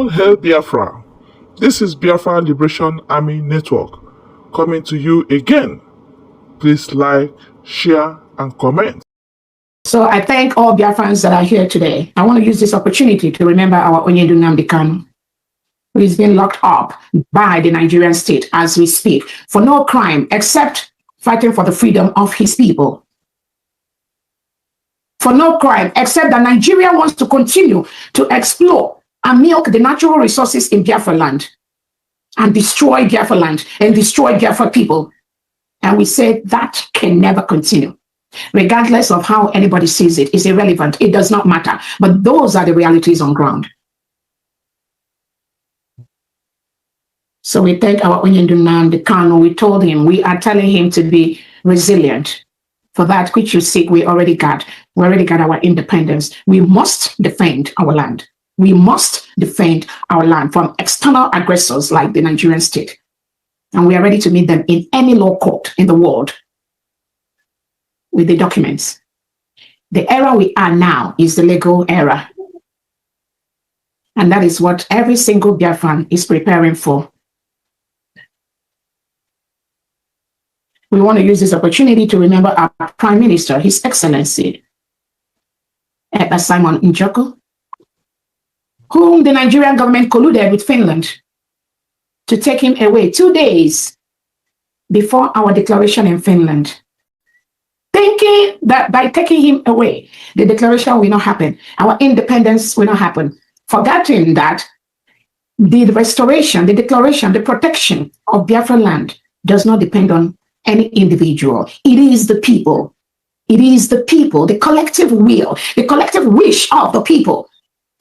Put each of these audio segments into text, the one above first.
All Hail Biafra! This is Biafra Liberation Army Network coming to you again. Please like, share, and comment. So I thank all Biafrans that are here today. I want to use this opportunity to remember our Onyedu Nnamdi Kanu, who is being locked up by the Nigerian state as we speak for no crime except fighting for the freedom of his people. For no crime except that Nigeria wants to continue to explore and milk the natural resources in Biafra land and destroy Biafra land and destroy Biafra people. And we said that can never continue. Regardless of how anybody sees it, it's irrelevant. It does not matter. But those are the realities on ground. So we thank our Onyedu Nnamdi Kanu. We told him, we are telling him to be resilient. For that which you seek, we already got. We already got our independence. We must defend our land. We must defend our land from external aggressors like the Nigerian state. And we are ready to meet them in any law court in the world with the documents. The era we are now is the legal era. And that is what every single Biafran is preparing for. We want to use this opportunity to remember our Prime Minister, His Excellency, Ekpa'S, whom the Nigerian government colluded with Finland to take him away 2 days before our declaration in Finland, thinking that by taking him away, the declaration will not happen, our independence will not happen, forgetting that the restoration, the declaration, the protection of Biafra land does not depend on any individual. It is the people. It is the people, the collective will, the collective wish of the people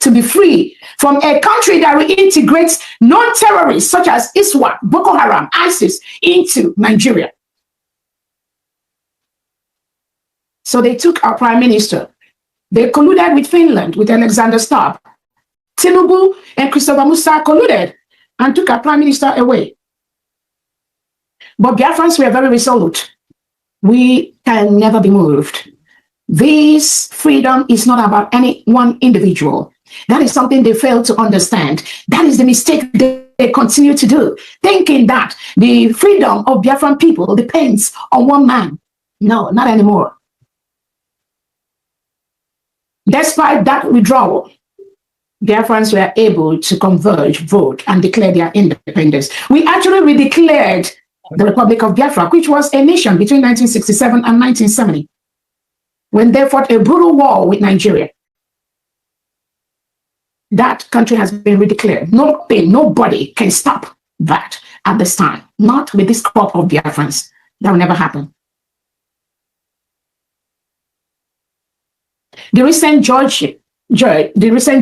to be free from a country that reintegrates non-terrorists such as ISWAP, Boko Haram, ISIS into Nigeria. So they took our Prime Minister. They colluded with Finland, with Alexander Stubb. Tinubu and Christopher Musa colluded and took our Prime Minister away. But Biafrans were very resolute. We can never be moved. This freedom is not about any one individual. That is something they fail to understand. That is the mistake they continue to do, thinking that the freedom of Biafran people depends on one man. No, not anymore. Despite that withdrawal, Biafrans were able to converge, vote, and declare their independence. We actually redeclared the Republic of Biafra, which was a nation between 1967 and 1970, when they fought a brutal war with Nigeria. That country has been redeclared. Nobody can stop that at this time. Not with this crop of Biafrans. That will never happen. The recent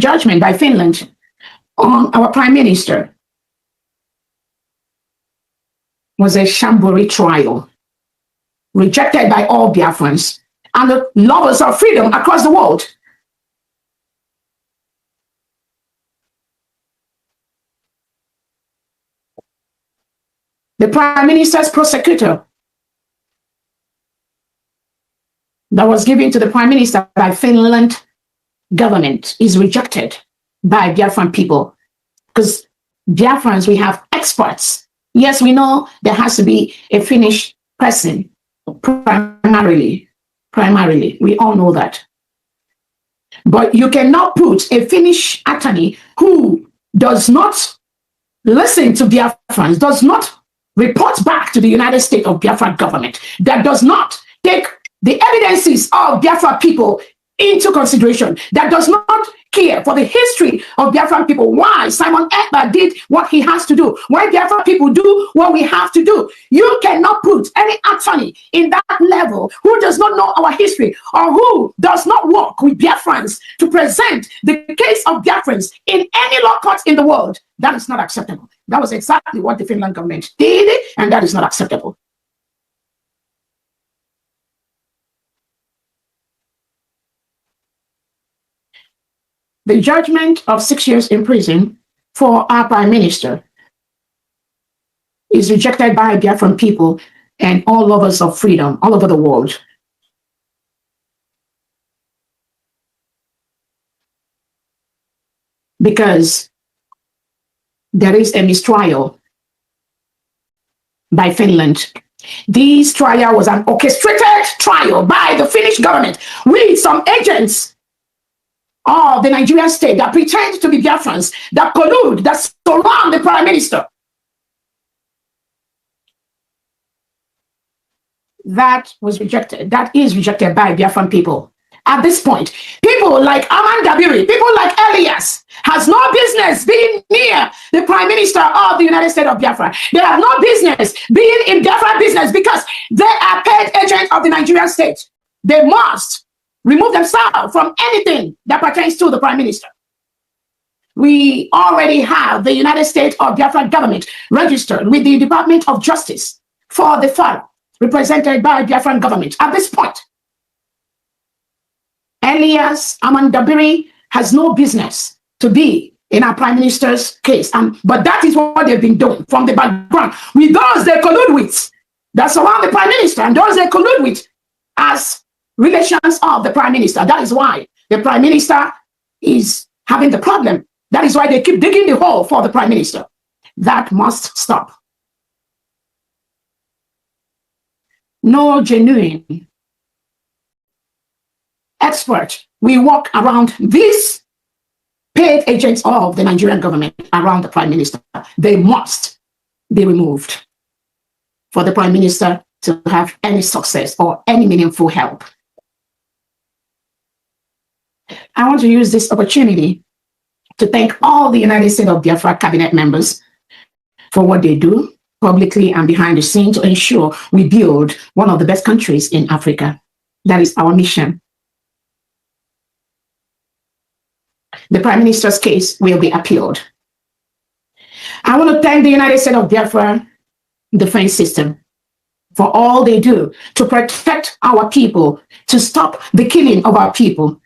judgment by Finland on our Prime Minister was a shambori trial, rejected by all Biafrans and the lovers of freedom across the world. The Prime Minister's prosecutor that was given to the Prime Minister by Finland government is rejected by Biafran people, because Biafrans, we have experts. Yes, we know there has to be a Finnish person primarily. We all know that. But you cannot put a Finnish attorney who does not listen to Biafrans, does not report back to the United States of Biafra government, that does not take the evidences of Biafra people into consideration, that does not care for the history of Biafran people, why Simon Ekpa did what he has to do, why Biafra people do what we have to do. You cannot put any attorney in that level who does not know our history or who does not work with Biafrans to present the case of Biafrans in any law court in the world. That is not acceptable. That was exactly what the Finland government did, and that is not acceptable. The judgment of 6 years in prison for our Prime Minister is rejected by Biafran people and all lovers of freedom all over the world. Because there is a mistrial by Finland. This trial was an orchestrated trial by the Finnish government with some agents of the Nigerian state that pretend to be Biafrans, that collude, that surround the prime minister. That was rejected. That is rejected by Biafran people. At this point, people like Aman Dabiri, people like Elias, has no business being near the Prime Minister of the United States of Biafra. They have no business being in Biafra business because they are paid agents of the Nigerian state. They must remove themselves from anything that pertains to the Prime Minister. We already have the United States of Biafra government registered with the Department of Justice for the file represented by Biafran government. At this point, Elias Amandabiri has no business to be in our prime minister's case. But that is what they've been doing from the background with those they collude with that surround the prime minister and those they collude with as relations of the prime minister. That is why the prime minister is having the problem. That is why they keep digging the hole for the prime minister. That must stop. No genuine expert will walk around these paid agents of the Nigerian government around the prime minister. They must be removed for the prime minister to have any success or any meaningful help. I want to use this opportunity to thank all the United States of Biafra cabinet members for what they do publicly and behind the scenes to ensure we build one of the best countries in Africa. That is our mission. The Prime Minister's case will be appealed. I want to thank the United States of Biafra defense system for all they do to protect our people, to stop the killing of our people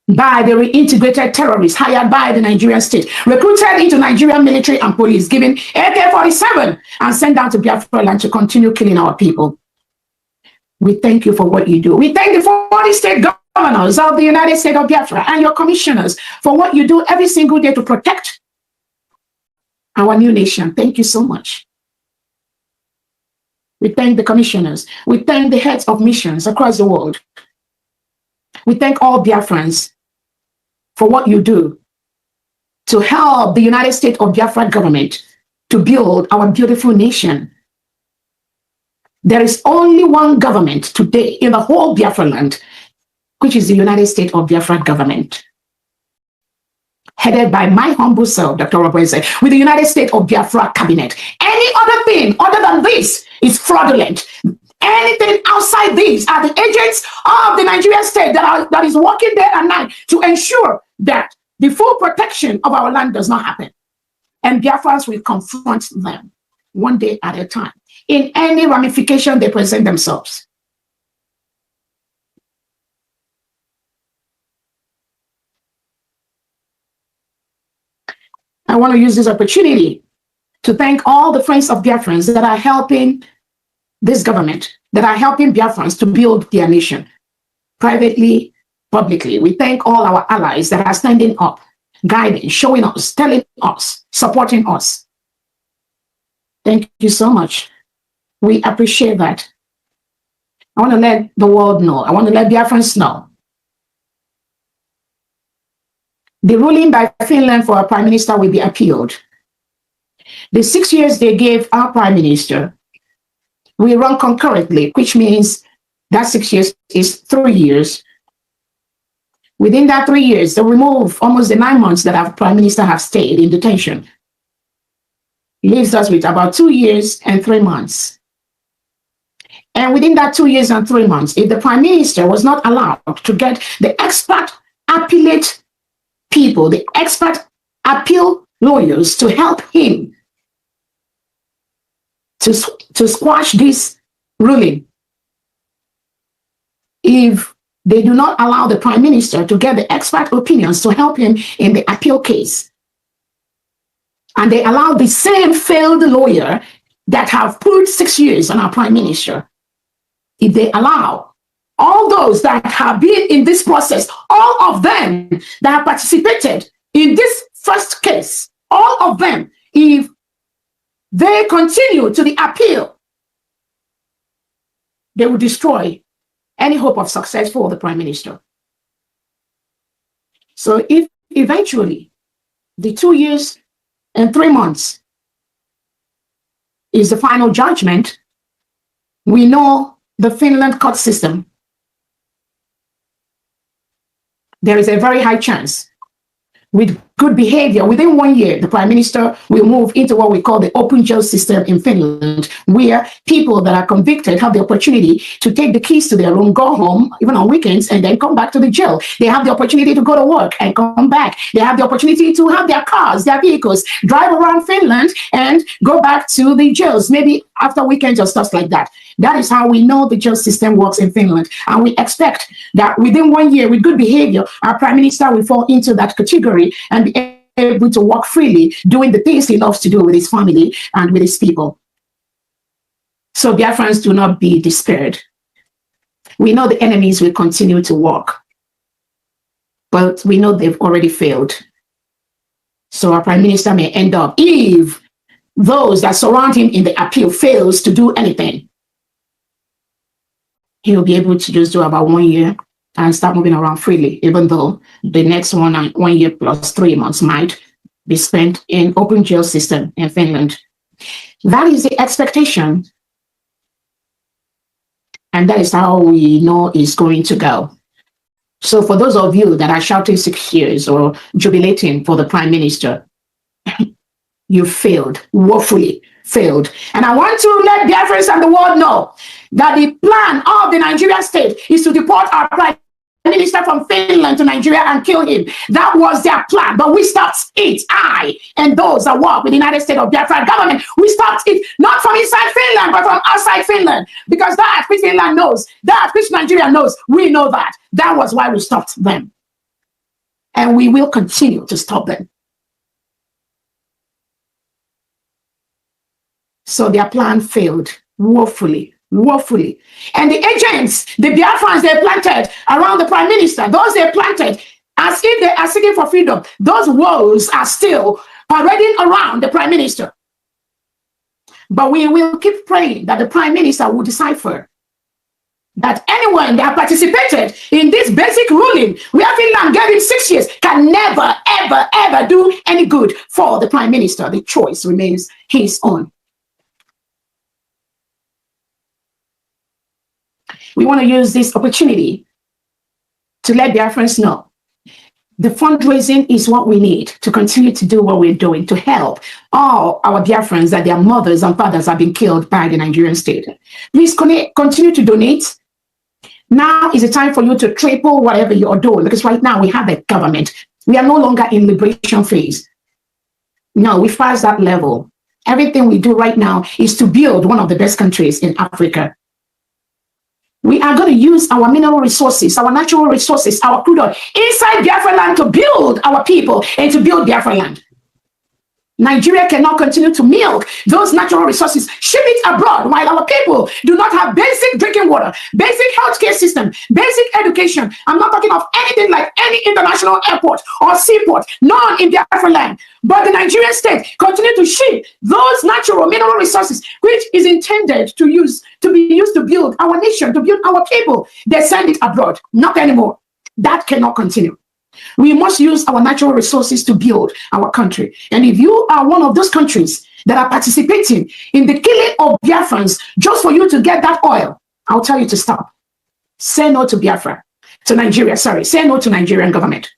by the reintegrated terrorists hired by the Nigerian state, recruited into Nigerian military and police, given AK-47 and sent down to Biafra land to continue killing our people. We thank you for what you do. We thank the 40 state governors of the United States of Biafra and your commissioners for what you do every single day to protect our new nation. Thank you so much. We thank the commissioners. We thank the heads of missions across the world. We thank all Biafrans for what you do to help the United States of Biafra government to build our beautiful nation. There is only one government today in the whole Biafra land, which is the United States of Biafra government, headed by my humble self, Dr. Robinson, with the United States of Biafra cabinet. Any other thing other than this is fraudulent. Anything outside these are the agents of the Nigerian state that is working day and night to ensure that the full protection of our land does not happen. And Biafrans will confront them one day at a time in any ramification they present themselves. I want to use this opportunity to thank all the friends of Biafrans that are helping this government, that are helping Biafrans to build their nation, privately, publicly. We thank all our allies that are standing up, guiding, showing us, telling us, supporting us. Thank you so much. We appreciate that. I want to let the world know. I want to let Biafrans know. The ruling by Finland for our prime minister will be appealed. The 6 years they gave our prime minister will run concurrently, which means that 6 years is 3 years. Within that 3 years, they remove almost the 9 months that our prime minister have stayed in detention. Leaves us with about 2 years and 3 months. And within that 2 years and 3 months, if the prime minister was not allowed to get the expert appellate people, the expert appeal lawyers to help him to squash this ruling, if they do not allow the prime minister to get the expert opinions to help him in the appeal case, and they allow the same failed lawyer that have put 6 years on our prime minister, if they allow all those that have been in this process, all of them that have participated in this first case all of them, if they continue to the appeal, they will destroy any hope of success for the prime minister. So if eventually the 2 years and 3 months is the final judgment, we know the Finland court system, there is a very high chance with good behavior, within 1 year, the prime minister will move into what we call the open jail system in Finland, where people that are convicted have the opportunity to take the keys to their room, go home, even on weekends, and then come back to the jail. They have the opportunity to go to work and come back. They have the opportunity to have their cars, their vehicles, drive around Finland and go back to the jails, maybe after weekends or stuff like that. That is how we know the jail system works in Finland. And we expect that within 1 year, with good behavior, our prime minister will fall into that category and be able to walk freely, doing the things he loves to do with his family and with his people. So Biafrans, do not be despaired. We know the enemies will continue to walk, but we know they've already failed. So our prime minister may end up, if those that surround him in the appeal fails to do anything, he'll be able to just do about 1 year and start moving around freely, even though the next 1 year plus 3 months might be spent in open jail system in Finland. That is the expectation. And that is how we know it's going to go. So for those of you that are shouting 6 years or jubilating for the prime minister, you failed, woefully failed. And I want to let Biafrans and the world know that the plan of the Nigerian state is to deport our prime minister from Finland to Nigeria and kill him. That was their plan, but we stopped it. I and those that work with the United States of Biafra government, we stopped it, not from inside Finland, but from outside Finland, because that which Finland knows, that which Nigeria knows, we know that. That was why we stopped them. And we will continue to stop them. So their plan failed woefully. Woefully. And the agents, the Biafrans they planted around the prime minister, those they planted as if they are seeking for freedom, those wolves are still parading around the prime minister. But we will keep praying that the prime minister will decipher that anyone that participated in this basic ruling, where Finland gave him 6 years, can never, ever, ever do any good for the prime minister. The choice remains his own. We want to use this opportunity to let Biafrans know the fundraising is what we need to continue to do what we're doing to help all our Biafrans that their mothers and fathers have been killed by the Nigerian state. Please continue to donate. Now is the time for you to triple whatever you're doing, because right now we have a government. We are no longer in liberation phase. No, we passed that level. Everything we do right now is to build one of the best countries in Africa. We are going to use our mineral resources, our natural resources, our crude oil inside Biafra land to build our people and to build Biafra land. Nigeria cannot continue to milk those natural resources, ship it abroad while our people do not have basic drinking water, basic healthcare system, basic education. I'm not talking of anything like any international airport or seaport, none in Biafra land. But the Nigerian state continue to ship those natural mineral resources, which is intended to be used to build our nation, to build our people. They send it abroad. Not anymore. That cannot continue. We must use our natural resources to build our country. And if you are one of those countries that are participating in the killing of Biafrans just for you to get that oil, I'll tell you to stop. Say no to Biafra, to Nigeria, sorry. Say no to Nigerian government.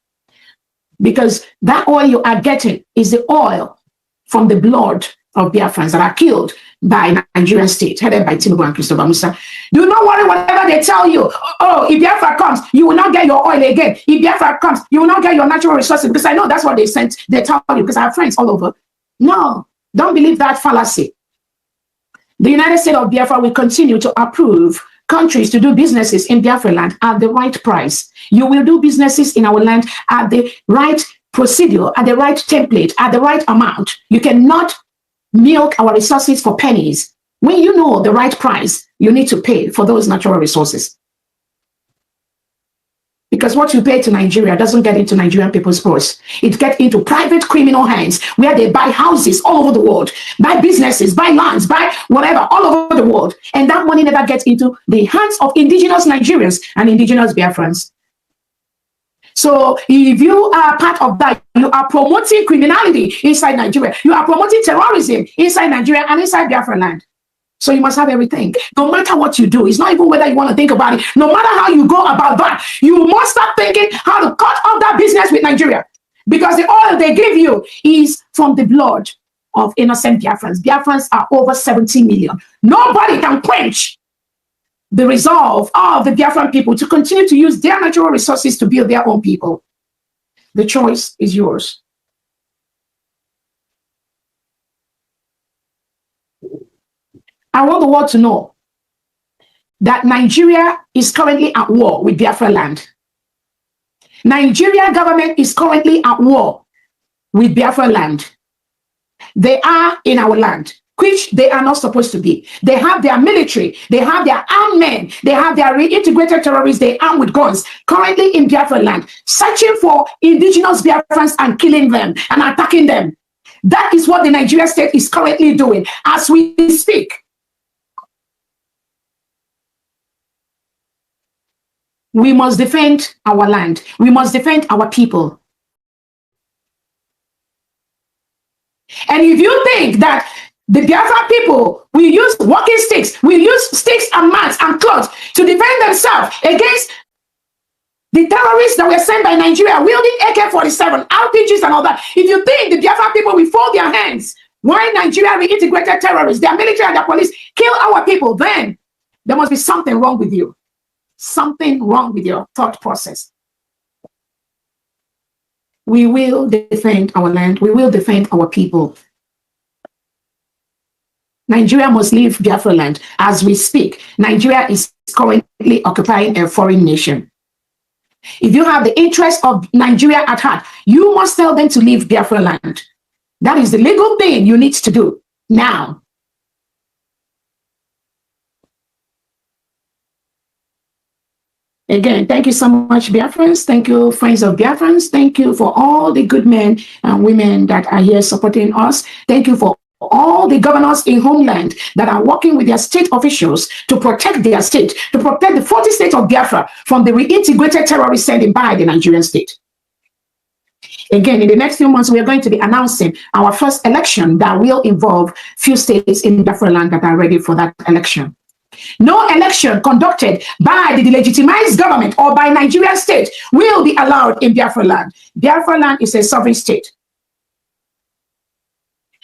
Because that oil you are getting is the oil from the blood of Biafrans that are killed by Nigerian state, headed by Tinubu and Christopher Musa. Do not worry whatever they tell you. Oh, if Biafra comes, you will not get your oil again. If Biafra comes, you will not get your natural resources. Because I know that's what they tell you, because I have friends all over. No, don't believe that fallacy. The United States of Biafra will continue to approve countries to do businesses in Biafra land at the right price. You will do businesses in our land at the right procedure, at the right template, at the right amount. You cannot milk our resources for pennies. When you know the right price, you need to pay for those natural resources. Because what you pay to Nigeria doesn't get into Nigerian people's purse. It gets into private criminal hands where they buy houses all over the world, buy businesses, buy lands, buy whatever all over the world. And that money never gets into the hands of indigenous Nigerians and indigenous Biafrans. So if you are part of that, you are promoting criminality inside Nigeria. You are promoting terrorism inside Nigeria and inside Biafra land. So you must have everything. No matter what you do, it's not even whether you want to think about it. No matter how you go about that, you must start thinking how to cut off that business with Nigeria. Because the oil they give you is from the blood of innocent Biafrans. Biafrans are over 70 million. Nobody can quench the resolve of the Biafran people to continue to use their natural resources to build their own people. The choice is yours. I want the world to know that Nigeria is currently at war with Biafra land. Nigeria government is currently at war with Biafra land. They are in our land, which they are not supposed to be. They have their military, they have their armed men, they have their reintegrated terrorists, they arm with guns, currently in Biafra land, searching for indigenous Biafrans and killing them and attacking them. That is what the Nigeria state is currently doing as we speak. We must defend our land. We must defend our people. And if you think that the Biafra people will use walking sticks, will use sticks and mats and cloths to defend themselves against the terrorists that were sent by Nigeria wielding AK-47, RPGs and all that, if you think the Biafra people will fold their hands while Nigeria reintegrated terrorists, their military and their police kill our people, then there must be something wrong with you. Something wrong with your thought process. We will defend our land. We will defend our people. Nigeria must leave Biafra land. As we speak, Nigeria is currently occupying a foreign nation. If you have the interest of Nigeria at heart, you must tell them to leave Biafra land. That is the legal thing you need to do now. Again, thank you so much, Biafrans. Thank you, friends of Biafrans. Thank you for all the good men and women that are here supporting us. Thank you for all the governors in homeland that are working with their state officials to protect their state, to protect the 40 states of Biafra from the reintegrated terrorists sent by the Nigerian state. Again, in the next few months, we are going to be announcing our first election that will involve few states in Biafra land that are ready for that election. No election conducted by the delegitimized government or by Nigerian state will be allowed in Biafra land. Biafra land is a sovereign state.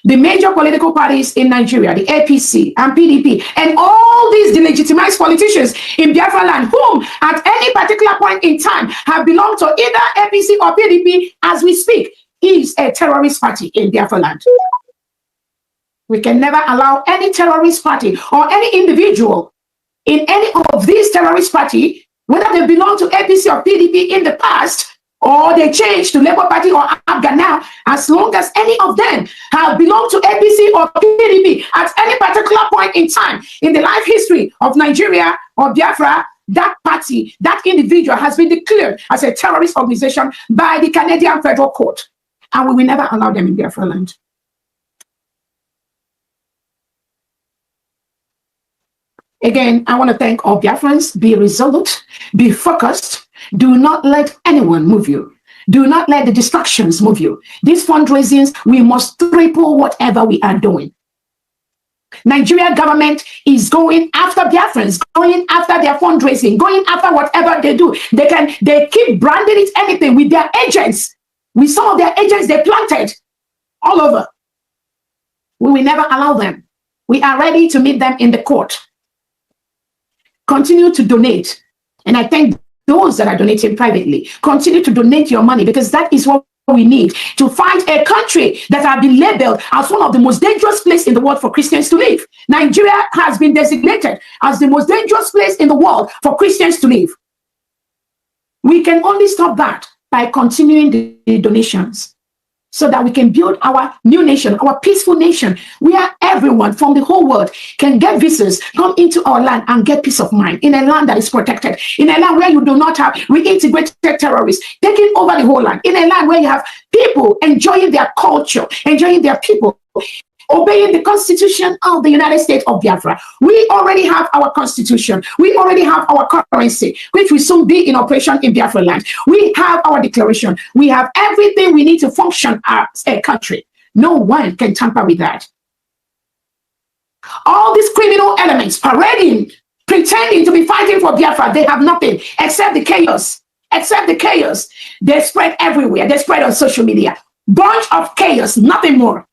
The major political parties in Nigeria, the APC and PDP, and all these delegitimized politicians in Biafra land, whom at any particular point in time have belonged to either APC or PDP as we speak, is a terrorist party in Biafra land. We can never allow any terrorist party or any individual in any of these terrorist parties, whether they belong to APC or PDP in the past, or they change to Labour Party or Afghan now, as long as any of them have belonged to APC or PDP at any particular point in time in the life history of Nigeria or Biafra, that party, that individual has been declared as a terrorist organization by the Canadian Federal Court. And we will never allow them in Biafra land. Again, I want to thank all Biafrans. Be resolute, be focused. Do not let anyone move you. Do not let the distractions move you. These fundraisings, we must triple whatever we are doing. Nigeria government is going after Biafrans, going after their fundraising, going after whatever they do. They keep branding it anything with their agents, with some of their agents they planted all over. We will never allow them. We are ready to meet them in the court. Continue to donate. And I thank those that are donating privately. Continue to donate your money, because that is what we need to find a country that has been labeled as one of the most dangerous places in the world for Christians to live. Nigeria has been designated as the most dangerous place in the world for Christians to live. We can only stop that by continuing the donations. so that we can build our new nation, our peaceful nation, where everyone from the whole world can get visas, come into our land and get peace of mind in a land that is protected, in a land where you do not have reintegrated terrorists taking over the whole land, in a land where you have people enjoying their culture, enjoying their people, obeying the Constitution of the United States of Biafra. We already have our Constitution. We already have our currency, which will soon be in operation in Biafra land. We have our declaration. We have everything we need to function as a country. No one can tamper with that. All these criminal elements parading, pretending to be fighting for Biafra, they have nothing except the chaos. Except the chaos. They spread everywhere. They spread on social media. Bunch of chaos, nothing more.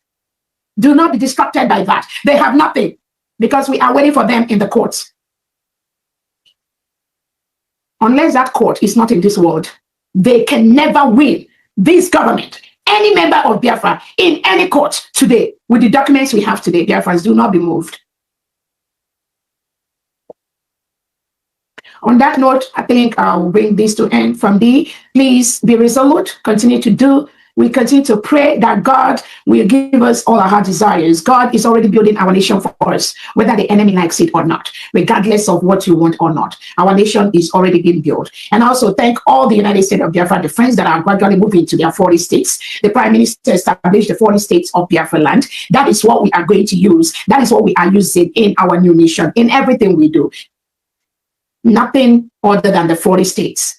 Do not be distracted by that. They have nothing because we are waiting for them in the courts. Unless that court is not in this world, they can never win this government, any member of Biafra in any court today. With the documents we have today, Biafrans do not be moved. On that note, I think I'll bring this to end. From D, please be resolute, continue to do. We continue to pray that God will give us all our heart desires. God is already building our nation for us, whether the enemy likes it or not, regardless of what you want or not. Our nation is already being built. And also thank all the United States of Biafra, the friends that are gradually moving to their 40 states. The Prime Minister established the 40 states of Biafra land. That is what we are going to use. That is what we are using in our new nation, in everything we do. Nothing other than the 40 states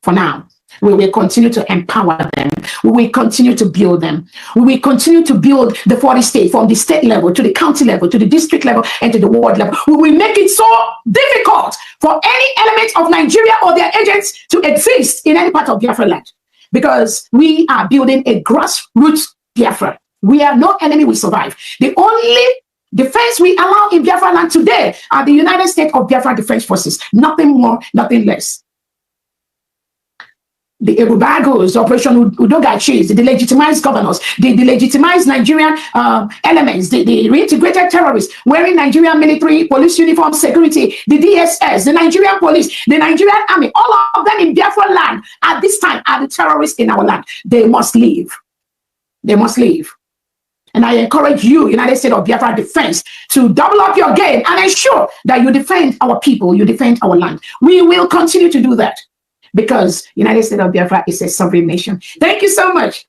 for now. We will continue to empower them. We will continue to build them. We will continue to build the 40 states from the state level to the county level to the district level and to the ward level. We will make it so difficult for any element of Nigeria or their agents to exist in any part of Biafra land, because we are building a grassroots Biafra where no enemy will survive. The only defense we allow in Biafra land today are the United States of Biafra Defense Forces. Nothing more, nothing less. The Ebubagos, Operation Udogachis, the legitimized governors, the legitimized Nigerian elements, the reintegrated terrorists wearing Nigerian military police uniform security, the DSS, the Nigerian police, the Nigerian army, all of them in Biafra land at this time are the terrorists in our land. They must leave. They must leave. And I encourage you, United States of Biafra Defense, to double up your game and ensure that you defend our people, you defend our land. We will continue to do that, because United States of Biafra is a sovereign nation. Thank you so much.